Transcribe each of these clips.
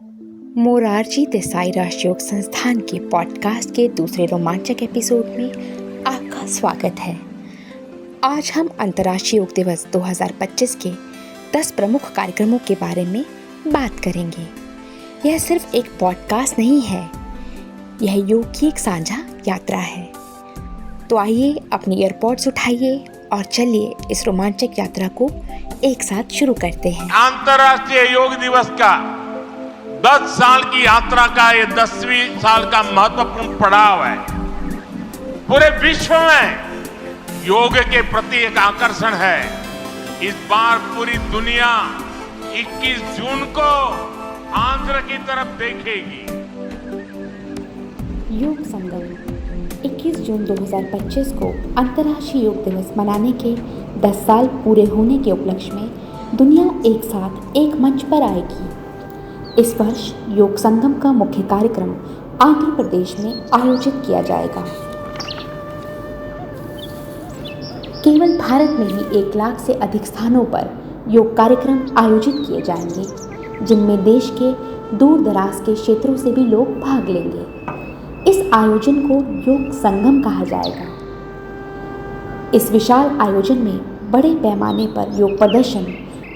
मोरारजी देसाई राष्ट्रीय योग संस्थान के पॉडकास्ट के दूसरे रोमांचक एपिसोड में आपका स्वागत है। आज हम अंतर्राष्ट्रीय योग दिवस 2025 के 10 प्रमुख कार्यक्रमों के बारे में बात करेंगे। यह सिर्फ एक पॉडकास्ट नहीं है, यह योग की एक साझा यात्रा है। तो आइए अपनी ईयरपॉड्स उठाइए और चलिए इस रोमांचक यात्रा को एक साथ शुरू करते हैं। अंतर्राष्ट्रीय योग दिवस का 10 साल की यात्रा का ये 10वीं साल का महत्वपूर्ण पड़ाव है। पूरे विश्व में योग के प्रति एक आकर्षण है। इस बार पूरी दुनिया 21 जून को आंध्र की तरफ देखेगी। योग संगम 21 जून 2025 को अंतर्राष्ट्रीय योग दिवस मनाने के 10 साल पूरे होने के उपलक्ष्य में दुनिया एक साथ एक मंच पर आएगी। इस वर्ष योग संगम का मुख्य कार्यक्रम आंध्र प्रदेश में आयोजित किया जाएगा। केवल भारत में ही 1 लाख से अधिक स्थानों पर योग कार्यक्रम आयोजित किए जाएंगे, जिनमें देश के दूर दराज के क्षेत्रों से भी लोग भाग लेंगे। इस आयोजन को योग संगम कहा जाएगा। इस विशाल आयोजन में बड़े पैमाने पर योग प्रदर्शन,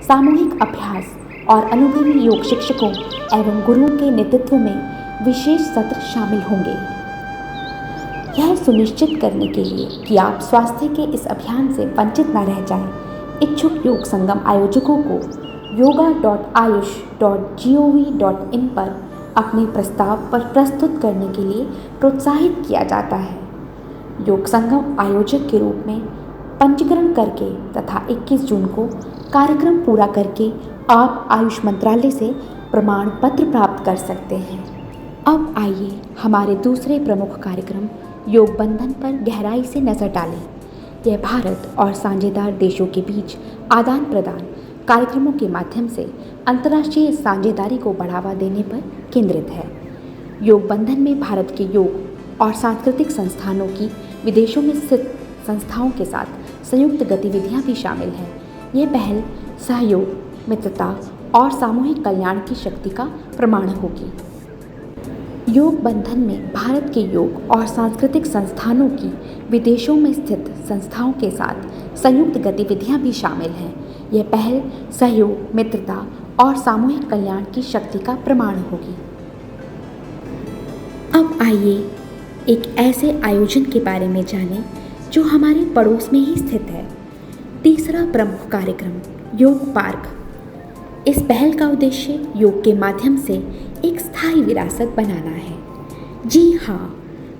सामूहिक अभ्यास और अनुभवी योग शिक्षकों एवं गुरुओं के नेतृत्व में विशेष सत्र शामिल होंगे। यह सुनिश्चित करने के लिए कि आप स्वास्थ्य के इस अभियान से वंचित न रह जाएं, इच्छुक योग संगम आयोजकों को yoga.ayush.gov.in पर अपने प्रस्ताव पर प्रस्तुत करने के लिए प्रोत्साहित किया जाता है। योग संगम आयोजक के रूप में पंजीकरण करके तथा 21 जून को कार्यक्रम पूरा करके आप आयुष मंत्रालय से प्रमाण पत्र प्राप्त कर सकते हैं। अब आइए हमारे दूसरे प्रमुख कार्यक्रम योग बंधन पर गहराई से नजर डालें। यह भारत और साझेदार देशों के बीच आदान प्रदान कार्यक्रमों के माध्यम से अंतर्राष्ट्रीय साझेदारी को बढ़ावा देने पर केंद्रित है। योग बंधन में भारत के योग और सांस्कृतिक संस्थानों की विदेशों में स्थित संस्थाओं के साथ संयुक्त गतिविधियां भी शामिल हैं। ये पहल सहयोग, मित्रता और सामूहिक कल्याण की शक्ति का प्रमाण होगी। योग बंधन में भारत के योग और सांस्कृतिक संस्थानों की विदेशों में स्थित संस्थाओं के साथ संयुक्त गतिविधियां भी शामिल हैं। यह पहल सहयोग, मित्रता और सामूहिक कल्याण की शक्ति का प्रमाण होगी। अब आइए एक ऐसे आयोजन के बारे में जानें जो हमारे पड़ोस में ही स्थित है। तीसरा प्रमुख कार्यक्रम योग पार्क। इस पहल का उद्देश्य योग के माध्यम से एक स्थायी विरासत बनाना है। जी हाँ,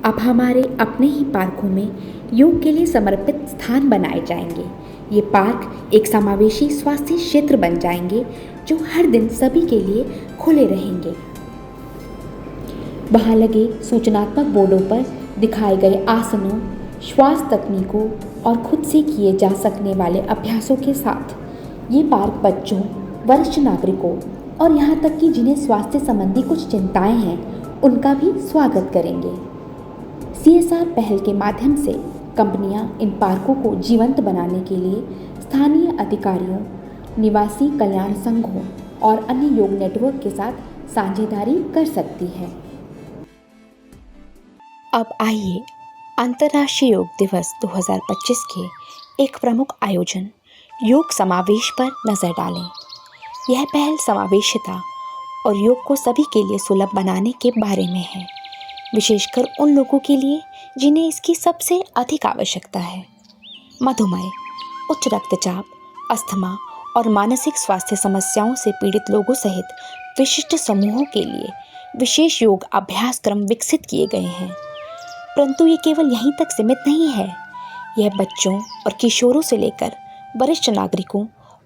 अब हमारे अपने ही पार्कों में योग के लिए समर्पित स्थान बनाए जाएंगे। ये पार्क एक समावेशी स्वास्थ्य क्षेत्र बन जाएंगे जो हर दिन सभी के लिए खुले रहेंगे। वहाँ लगे सूचनात्मक बोर्डों पर दिखाए गए आसनों, श्वास तकनीकों और खुद से किए जा सकने वाले अभ्यासों के साथ ये पार्क बच्चों, वरिष्ठ नागरिकों और यहाँ तक कि जिन्हें स्वास्थ्य संबंधी कुछ चिंताएं हैं, उनका भी स्वागत करेंगे। CSR पहल के माध्यम से कंपनियां इन पार्कों को जीवंत बनाने के लिए स्थानीय अधिकारियों, निवासी कल्याण संघों और अन्य योग नेटवर्क के साथ साझेदारी कर सकती है। अब आइए अंतर्राष्ट्रीय योग दिवस 2025 के एक प्रमुख आयोजन योग समावेश पर नजर डालें। यह पहल समावेशिता और योग को सभी के लिए सुलभ बनाने के बारे में है, विशेषकर उन लोगों के लिए जिन्हें इसकी सबसे अधिक आवश्यकता है। मधुमेह, उच्च रक्तचाप, अस्थमा और मानसिक स्वास्थ्य समस्याओं से पीड़ित लोगों सहित विशिष्ट समूहों के लिए विशेष योग अभ्यास क्रम विकसित किए गए हैं। परंतु ये केवल यहीं तक सीमित नहीं है। यह बच्चों और किशोरों से लेकर वरिष्ठ नागरिकों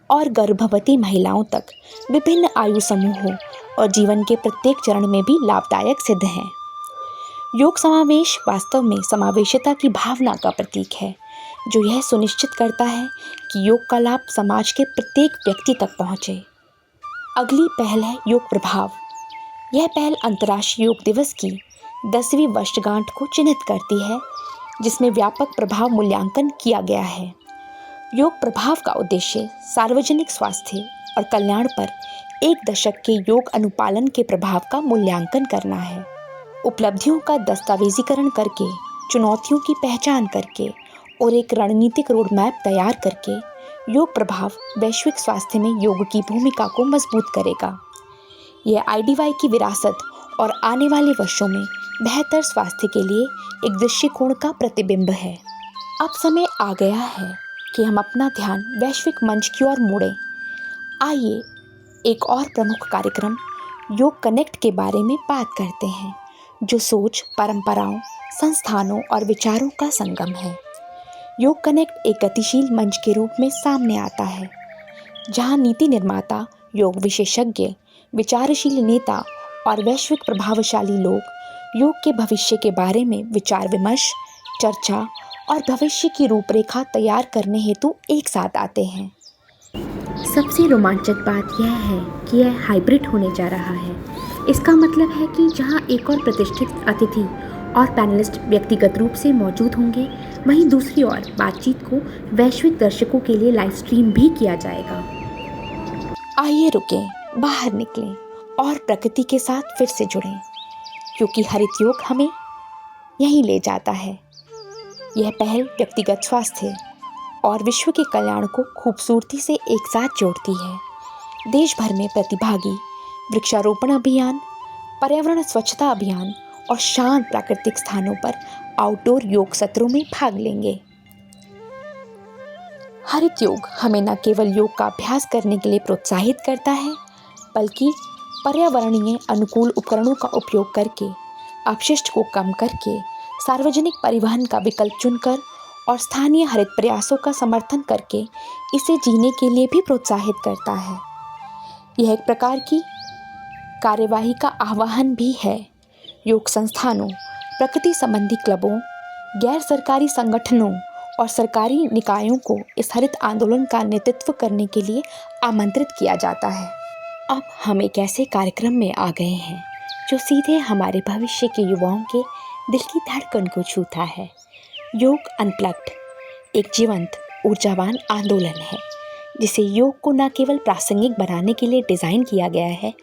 और गर्भवती महिलाओं तक विभिन्न आयु समूहों और जीवन के प्रत्येक चरण में भी लाभदायक सिद्ध है। योग समावेश वास्तव में समावेशिता की भावना का प्रतीक है, जो यह सुनिश्चित करता है कि योग का लाभ समाज के प्रत्येक व्यक्ति तक पहुँचे। अगली पहल है योग प्रभाव। यह पहल अंतर्राष्ट्रीय योग दिवस की 10वीं वर्षगांठ को चिन्हित करती है, जिसमें व्यापक प्रभाव मूल्यांकन किया गया है। योग प्रभाव का उद्देश्य सार्वजनिक स्वास्थ्य और कल्याण पर एक दशक के योग अनुपालन के प्रभाव का मूल्यांकन करना है। उपलब्धियों का दस्तावेजीकरण करके, चुनौतियों की पहचान करके और एक रणनीतिक रोड मैप तैयार करके योग प्रभाव वैश्विक स्वास्थ्य में योग की भूमिका को मजबूत करेगा। यह IDY की विरासत और आने वाले वर्षों में बेहतर स्वास्थ्य के लिए एक दृष्टिकोण का प्रतिबिंब है। अब समय आ गया है कि हम अपना ध्यान वैश्विक मंच की ओर मोड़ें। आइए एक और प्रमुख कार्यक्रम योग कनेक्ट के बारे में बात करते हैं, जो सोच, परंपराओं, संस्थानों और विचारों का संगम है। योग कनेक्ट एक गतिशील मंच के रूप में सामने आता है, जहां नीति निर्माता, योग विशेषज्ञ, विचारशील नेता और वैश्विक प्रभावशाली लोग योग के भविष्य के बारे में विचार विमर्श, चर्चा और भविष्य की रूपरेखा तैयार करने हेतु एक साथ आते हैं। सबसे रोमांचक बात यह है कि यह हाइब्रिड होने जा रहा है। इसका मतलब है कि जहां एक और प्रतिष्ठित अतिथि और पैनलिस्ट व्यक्तिगत रूप से मौजूद होंगे, वहीं दूसरी ओर बातचीत को वैश्विक दर्शकों के लिए लाइव स्ट्रीम भी किया जाएगा। आइए रुकें, बाहर निकलें और प्रकृति के साथ फिर से जुड़ें, क्योंकि हरित योग हमें यहीं ले जाता है। यह पहल व्यक्तिगत स्वास्थ्य और विश्व के कल्याण को खूबसूरती से एक साथ जोड़ती है। देश भर में प्रतिभागी वृक्षारोपण अभियान, पर्यावरण स्वच्छता अभियान और शांत प्राकृतिक स्थानों पर आउटडोर योग सत्रों में भाग लेंगे। हरित योग हमें न केवल योग का अभ्यास करने के लिए प्रोत्साहित करता है, बल्कि पर्यावरणीय अनुकूल उपकरणों का उपयोग करके, अपशिष्ट को कम करके, सार्वजनिक परिवहन का विकल्प चुनकर और स्थानीय हरित प्रयासों का समर्थन करके इसे जीने के लिए भी प्रोत्साहित करता है। यह एक प्रकार की कार्यवाही का आह्वान भी है। योग संस्थानों, प्रकृति संबंधी क्लबों, गैर सरकारी संगठनों और सरकारी निकायों को इस हरित आंदोलन का नेतृत्व करने के लिए आमंत्रित किया जाता है। अब हम एक ऐसे कार्यक्रम में आ गए हैं जो सीधे हमारे भविष्य के युवाओं के दिल की धड़कन को छूता है। योग अनप्लग्ड एक जीवंत, ऊर्जावान आंदोलन है, जिसे योग को न केवल प्रासंगिक बनाने के लिए डिज़ाइन किया गया है,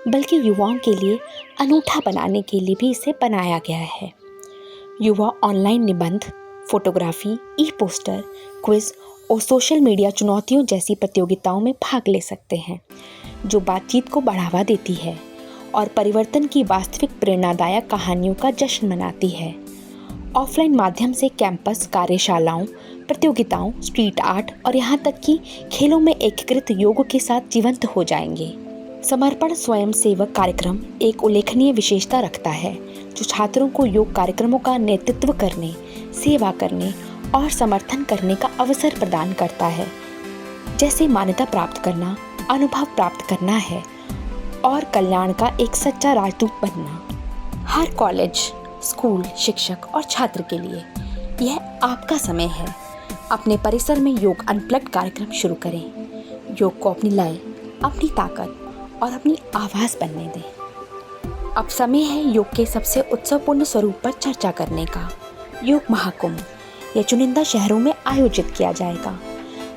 बल्कि युवाओं के लिए अनूठा बनाने के लिए भी इसे बनाया गया है। युवा ऑनलाइन निबंध, फोटोग्राफी, ई-पोस्टर, क्विज और सोशल मीडिया चुनौतियों जैसी प्रतियोगिताओं में भाग ले सकते हैं, जो बातचीत को बढ़ावा देती है और परिवर्तन की वास्तविक प्रेरणादायक कहानियों का जश्न मनाती है। ऑफलाइन माध्यम से कैंपस कार्यशालाओं, प्रतियोगिताओं, स्ट्रीट आर्ट और यहाँ तक कि खेलों में एकीकृत योग के साथ जीवंत हो जाएंगे। समर्पण स्वयंसेवक कार्यक्रम एक उल्लेखनीय विशेषता रखता है, जो छात्रों को योग कार्यक्रमों का नेतृत्व करने, सेवा करने और समर्थन करने का अवसर प्रदान करता है, जैसे मान्यता प्राप्त करना, अनुभव प्राप्त करना है और कल्याण का एक सच्चा राजदूत बनना। हर कॉलेज, स्कूल, शिक्षक और छात्र के लिए यह आपका समय है। अपने परिसर में योग अनप्लग्ड कार्यक्रम शुरू करें। योग को अपनी लय, अपनी ताकत और अपनी आवाज़ बनने दें। अब समय है योग के सबसे उत्सवपूर्ण स्वरूप पर चर्चा करने का। योग महाकुंभ यह चुनिंदा शहरों में आयोजित किया जाएगा।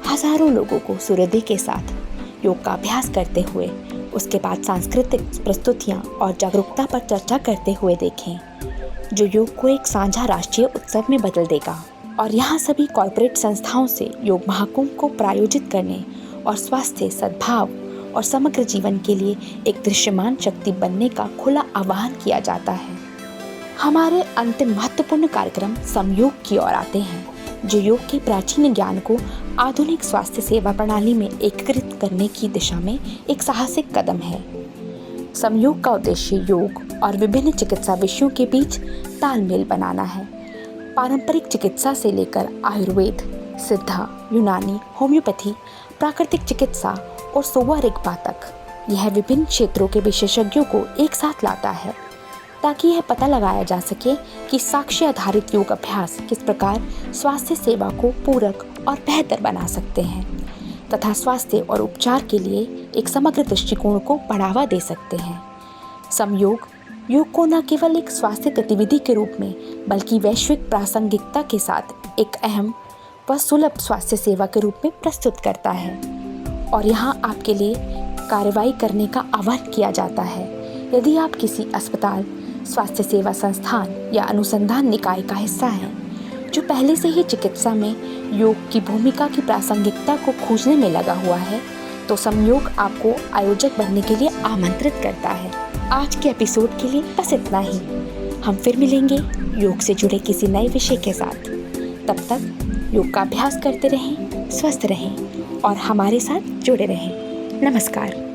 हजारों लोगों को सूर्योदय के साथ योग का अभ्यास करते हुए, उसके बाद सांस्कृतिक प्रस्तुतियाँ और जागरूकता पर चर्चा करते हुए देखें, जो योग को एक साझा राष्ट्रीय उत्सव में बदल देगा। और यहाँ सभी कॉर्पोरेट संस्थाओं से योग महाकुंभ को प्रायोजित करने और स्वास्थ्य, सद्भाव और समग्र जीवन के लिए एक दृश्यमान शक्ति बनने का खुला आह्वान किया जाता है। हमारे अंतिम महत्वपूर्ण कार्यक्रम समयोग की ओर आते हैं, जो योग के प्राचीन ज्ञान को आधुनिक स्वास्थ्य सेवा प्रणाली में एकीकृत करने की दिशा में एक साहसिक कदम है। समयोग का उद्देश्य योग और विभिन्न चिकित्सा विषयों के बीच तालमेल बनाना है। पारंपरिक चिकित्सा से लेकर आयुर्वेद, सिद्धा, यूनानी, होम्योपैथी, प्राकृतिक चिकित्सा और सोवा रिगपा तक यह विभिन्न क्षेत्रों के विशेषज्ञों को एक साथ लाता है, ताकि यह पता लगाया जा सके कि साक्ष्य आधारित योग अभ्यास किस प्रकार स्वास्थ्य सेवा को पूरक और बेहतर बना सकते हैं तथा स्वास्थ्य और उपचार के लिए एक समग्र दृष्टिकोण को बढ़ावा दे सकते हैं। समयोग योग को न केवल एक स्वास्थ्य गतिविधि के रूप में, बल्कि वैश्विक प्रासंगिकता के साथ एक अहम व सुलभ स्वास्थ्य सेवा के रूप में प्रस्तुत करता है। और यहाँ आपके लिए कार्रवाई करने का आह्वान किया जाता है। यदि आप किसी अस्पताल, स्वास्थ्य सेवा संस्थान या अनुसंधान निकाय का हिस्सा हैं जो पहले से ही चिकित्सा में योग की भूमिका की प्रासंगिकता को खोजने में लगा हुआ है, तो समयोग आपको आयोजक बनने के लिए आमंत्रित करता है। आज के एपिसोड के लिए बस इतना ही। हम फिर मिलेंगे योग से जुड़े किसी नए विषय के साथ। तब तक योग का अभ्यास करते रहें, स्वस्थ रहें और हमारे साथ जुड़े रहें। नमस्कार।